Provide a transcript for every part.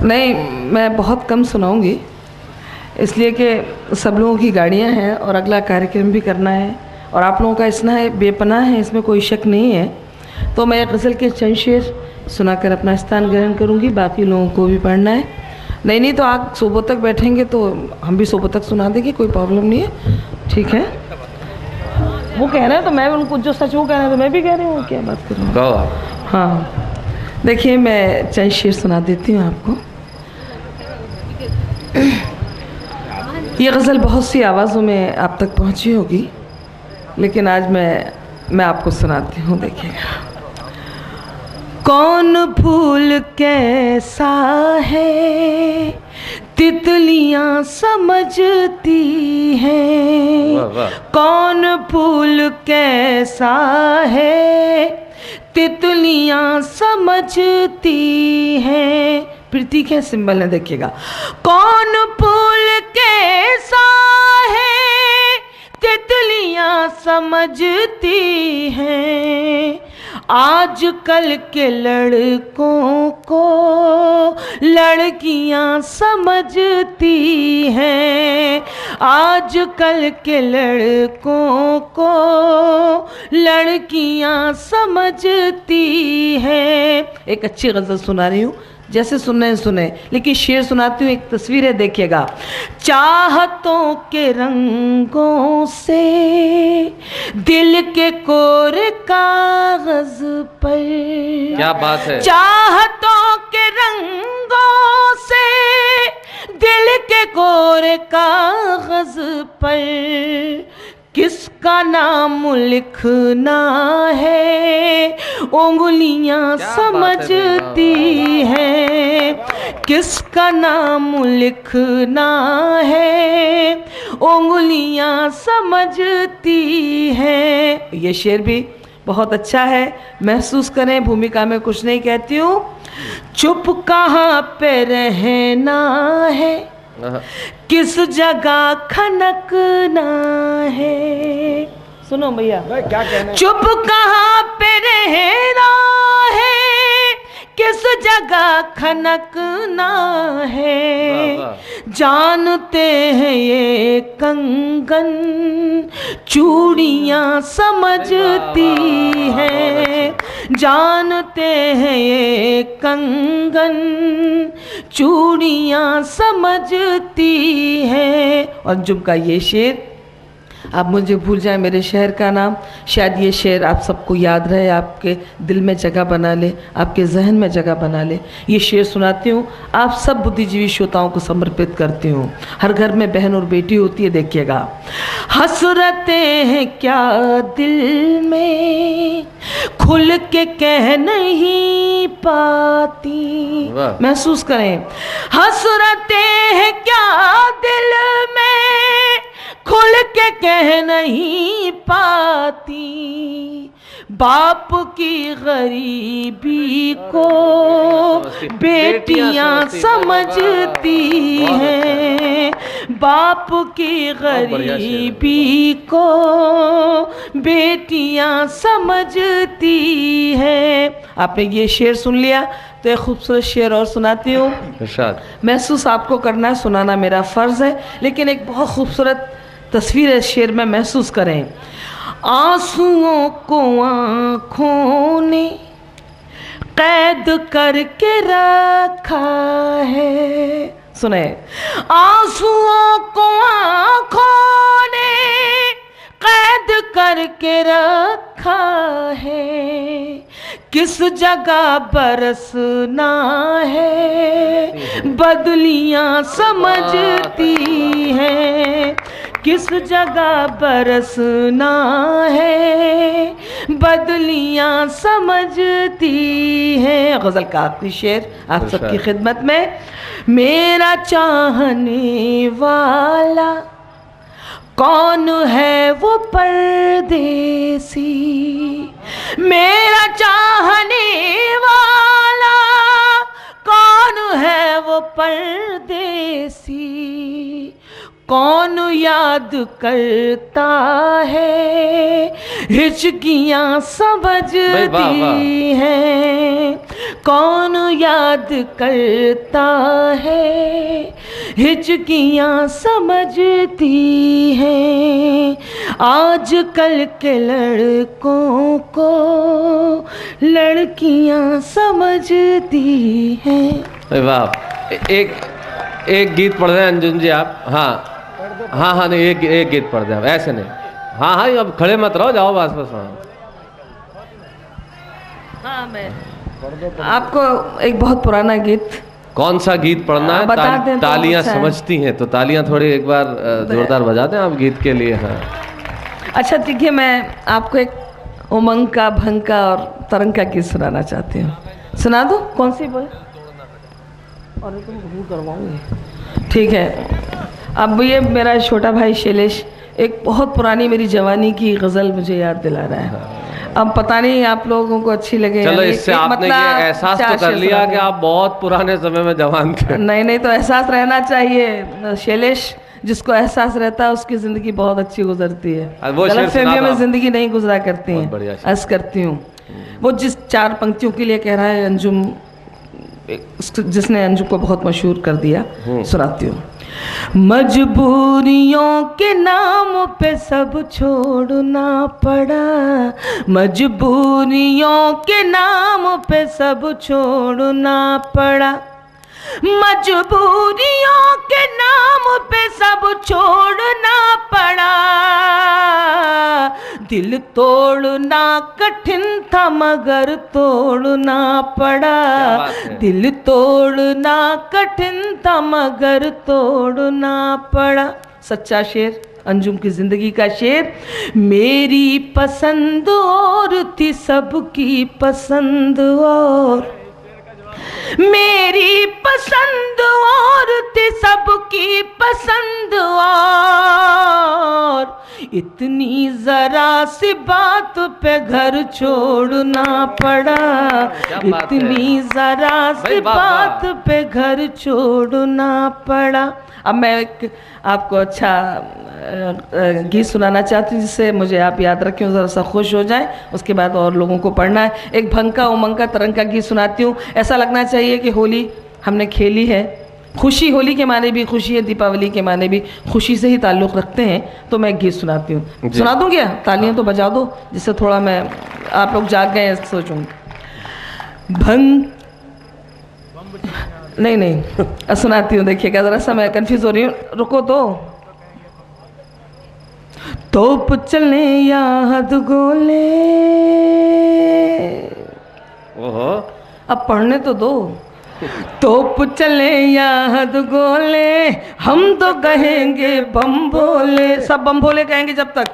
नहीं, मैं बहुत कम सुनाऊंगी, इसलिए कि सब लोगों की गाड़ियां हैं और अगला कार्यक्रम भी करना है और आप लोगों का स्नेह बेपनाह है, इसमें कोई शक नहीं है। तो मैं गज़ल के चंद शेर सुनाकर अपना स्थान ग्रहण करूंगी, बाकी लोगों को भी पढ़ना है। नहीं तो आप सुबह तक बैठेंगे तो हम भी सुबह तक सुना देंगे, कोई प्रॉब्लम नहीं है, ठीक है। वो कह रहे हैं तो मैं उनको जो सच वो कह रहे हैं तो मैं भी कह रही हूँ, क्या बात करूँ। हाँ, देखिए मैं चंद शेर सुना देती हूँ आपको। ये गज़ल बहुत सी आवाज़ों में आप तक पहुँची होगी, लेकिन आज मैं आपको सुनाती हूँ, देखिएगा। कौन फूल कैसा है तितलियां समझती हैं, कौन फूल कैसा है तितलियां समझती हैं। प्रीति के सिंबल है, देखिएगा। कौन फूल कैसा है तितलियां समझती हैं, आजकल के लड़कों को लड़कियां समझती हैं, आजकल के लड़कों को लड़कियां समझती हैं। एक अच्छी गज़ल सुना रही हूँ, जैसे सुनने सुने, लेकिन शेर सुनाती हूँ, एक तस्वीर है, देखिएगा। चाहतों के रंगों से दिल के कोरे कागज पर, क्या बात है, चाहतों के रंगों से दिल के कोरे कागज पर किसका नाम लिखना है उंगलियां समझती हैं, किसका नाम लिखना है उंगलियां समझती हैं। ये शेर भी बहुत अच्छा है, महसूस करें, भूमिका में कुछ नहीं कहती हूँ। चुप कहाँ पे रहना है, किस जगह खनकना है। सुनो भैया, क्या कहना है? चुप कहाँ पे रहना है, किस जगह खनकना है। जानते हैं ये कंगन चूड़ियाँ समझती हैं, जानते हैं ये कंगन चूड़ियाँ समझती हैं। और झुमका, ये शेर आप मुझे भूल जाए मेरे शहर का नाम, शायद ये शेर आप सबको याद रहे, आपके दिल में जगह बना ले, आपके जहन में जगह बना ले। ये शेर सुनाती हूँ, आप सब बुद्धिजीवी श्रोताओं को समर्पित करती हूँ। हर घर में बहन और बेटी होती है, देखिएगा। हसरतें हैं क्या दिल में खुल के कह नहीं पाती, महसूस करें। हसरतें हैं क्या दिल में खुल के कह नहीं पाती, बाप की गरीबी को बेटियां समझती हैं, बाप की गरीबी को बेटियां समझती हैं। आपने ये शेर सुन लिया, तो एक खूबसूरत शेर और सुनाती हूँ। महसूस आपको करना है, सुनाना मेरा फ़र्ज़ है, लेकिन एक बहुत खूबसूरत तस्वीर है शेर में, महसूस करें। आंसुओं को आँखों ने कैद करके रखा है, सुने। आंसुओं को आँखों ने कैद करके रखा है, किस जगह बरसना है बदलियां समझती हैं, किस जगह बरसना है बदलियां समझती हैं। गज़ल का आखिरी शेर आप सबकी खिदमत में। मेरा चाहने वाला कौन है वो परदेसी, मेरा चाहने वाला कौन है वो परदेसी, कौन याद करता है, हिचकियाँ समझती हैं। कौन याद करता है, हिचकियाँ समझती हैं। आजकल के लड़कों को लड़कियाँ समझती हैं। वाह, एक गीत पढ़ रहे हैं अंजुम जी आप। हाँ हाँ नहीं, एक गीत पढ़ दें आप, ऐसे नहीं। हाँ हाँ, अब खड़े मत रहो, जाओ बस बस। हाँ, मैं आपको एक बहुत पुराना गीत। कौन सा गीत पढ़ना है? बता दें तो तालियां अच्छा है। समझती हैं तो तालियां थोड़ी एक बार जोरदार बजा दें आप गीत के लिए। हाँ अच्छा ठीक है, मैं आपको एक उमंग का, भंग का और तरंग का गीत सुनाना चाहती हूँ। सुना दो? कौन सी बोले? और तुम भूल करवाऊंगी। ठीक है। अब ये मेरा छोटा भाई शैलेश एक बहुत पुरानी मेरी जवानी की गज़ल मुझे याद दिला रहा है। अब पता नहीं आप लोगों को अच्छी लगे। चलो, इससे आपने ये एहसास तो कर लिया कि आप बहुत पुराने समय में जवान थे। नहीं तो एहसास रहना चाहिए। शैलेश, जिसको एहसास रहता है उसकी ज़िंदगी बहुत अच्छी गुजरती है। गलतफहमियों में ज़िंदगी नहीं गुजरा करती हैं। अर्ज करती हूँ, वो जिस 4 पंक्तियों के लिए कह रहा है अंजुम, जिसने अंजुम को बहुत मशहूर कर दिया, सुनाती हूँ। मजबूरियों के नाम पे सब छोड़ना पड़ा, मजबूरियों के नाम पे सब छोड़ना पड़ा, मजबूरियों के नाम पे सब छोड़ना पड़ा। दिल तोड़ना कठिन था मगर तोड़ना पड़ा, दिल तोड़ना कठिन था मगर तोड़ना पड़ा। सच्चा शेर, अंजुम की जिंदगी का शेर। मेरी पसंद और थी सबकी पसंद और, मेरी पसंद और थी सबकी पसंद और, इतनी जरा सी बात पे घर छोड़ना पड़ा, इतनी जरा सी बात पे घर छोड़ना पड़ा। अब मैं एक आपको अच्छा गीत सुनाना चाहती हूँ जिससे मुझे आप याद रखें, ज़रा सा खुश हो जाएं। उसके बाद और लोगों को पढ़ना है। एक भंग का, उमंग का, तरंग का गीत सुनाती हूँ। ऐसा लगना चाहिए कि होली हमने खेली है। खुशी, होली के माने भी खुशी है, दीपावली के माने भी खुशी से ही ताल्लुक़ रखते हैं। तो मैं एक गीत सुनाती हूँ। सुना दूँ क्या? तालियाँ तो बजा दो जिससे थोड़ा मैं, आप लोग जाग गए सोचूँगी। भंग नहीं सुनाती हूँ, देखिएगा ज़रा सा, मैं कन्फ्यूज़ हो रही हूँ, रुको तोप चलने या हद गोले। ओहो, अब पढ़ने तो दो। तोप चले या हद गोले, हम तो कहेंगे बम भोले। सब बम भोले कहेंगे जब तक।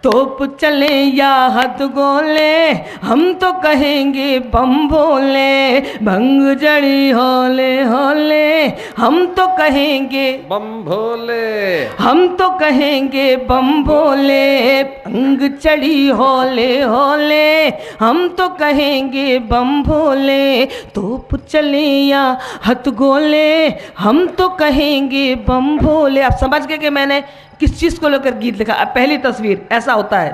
तोप चले या हद गोले, हम तो कहेंगे बम भोले। भंग जड़ी होले होले, हम तो कहेंगे बम भोले, हम तो कहेंगे बम भोले। भंग चढ़ी होले होले, हम तो कहेंगे बम भोले। तोप चले या हथ गोले, हम तो कहेंगे बम भोले। आप समझ गए कि मैंने किस चीज को लेकर गीत लिखा? अब पहली तस्वीर ऐसा होता है,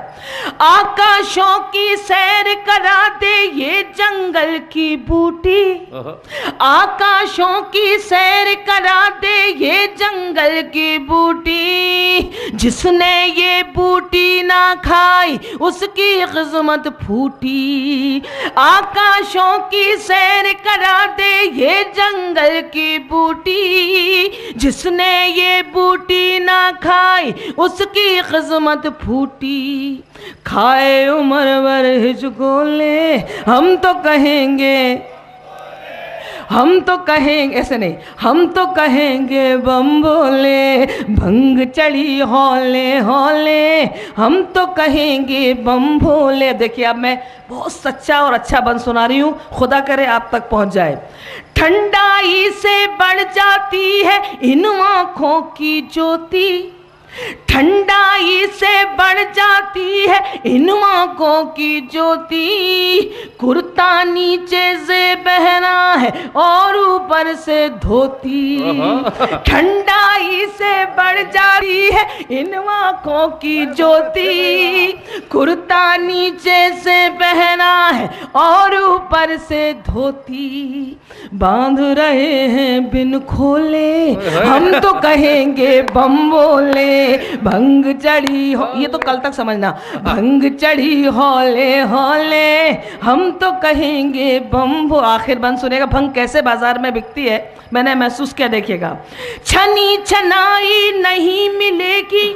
आकाशों की सैर करा दे ये जंगल की बूटी, आकाशों की सैर करा दे ये जंगल की बूटी। जिसने ये बूटी ना खाई उसकी किस्मत फूटी। आकाशों की सैर करा दे ये जंगल की बूटी। जिसने ये बूटी ना खाई उसकी किस्मत फूटी। खाए उम्र भर हिचकोले, हम तो कहेंगे, हम तो कहेंगे, ऐसे नहीं, हम तो कहेंगे बम भोले। भंग चढ़ी हौले हौले, हम तो कहेंगे बम भोले। देखिए अब मैं बहुत सच्चा और अच्छा बंद सुना रही हूँ, खुदा करे आप तक पहुँच जाए। ठंडाई से बढ़ जाती है इन आँखों की ज्योति, ठंडाई से बढ़ जाती है इन आंखों की ज्योति, कुर्ता नीचे से पहना है और ऊपर से धोती। ठंडाई से बढ़ जाती है इन आंखों की ज्योति, कुर्ता नीचे से पहना है और ऊपर से धोती। बांध रहे हैं बिन खोले हम तो कहेंगे बम बोले, भंग चढ़ी हो, ये तो कल तक समझना, भंग चढ़ी हौले हौले हम तो कहेंगे बम। आखिर बंद सुनेगा भंग कैसे बाजार में बिकती है, मैंने महसूस किया, देखिएगा। छनी छनाई नहीं मिलेगी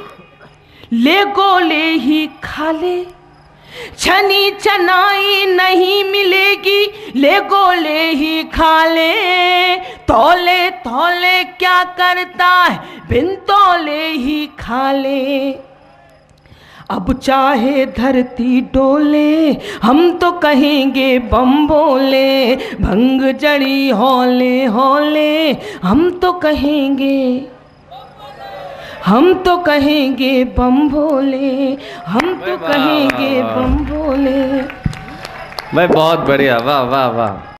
ले गोले ही खा ले, छनी छनाई नहीं मिलेगी ले गोले ही खा ले, तौले तौले क्या करता है बिन तौले ही खा ले। अब चाहे धरती डोले हम तो कहेंगे बम बोले, भंग चढ़ी हौले हौले हम तो कहेंगे, हम तो कहेंगे बम भोले, हम तो कहेंगे बम भोले। भाई बहुत बढ़िया, वाह वाह वाह।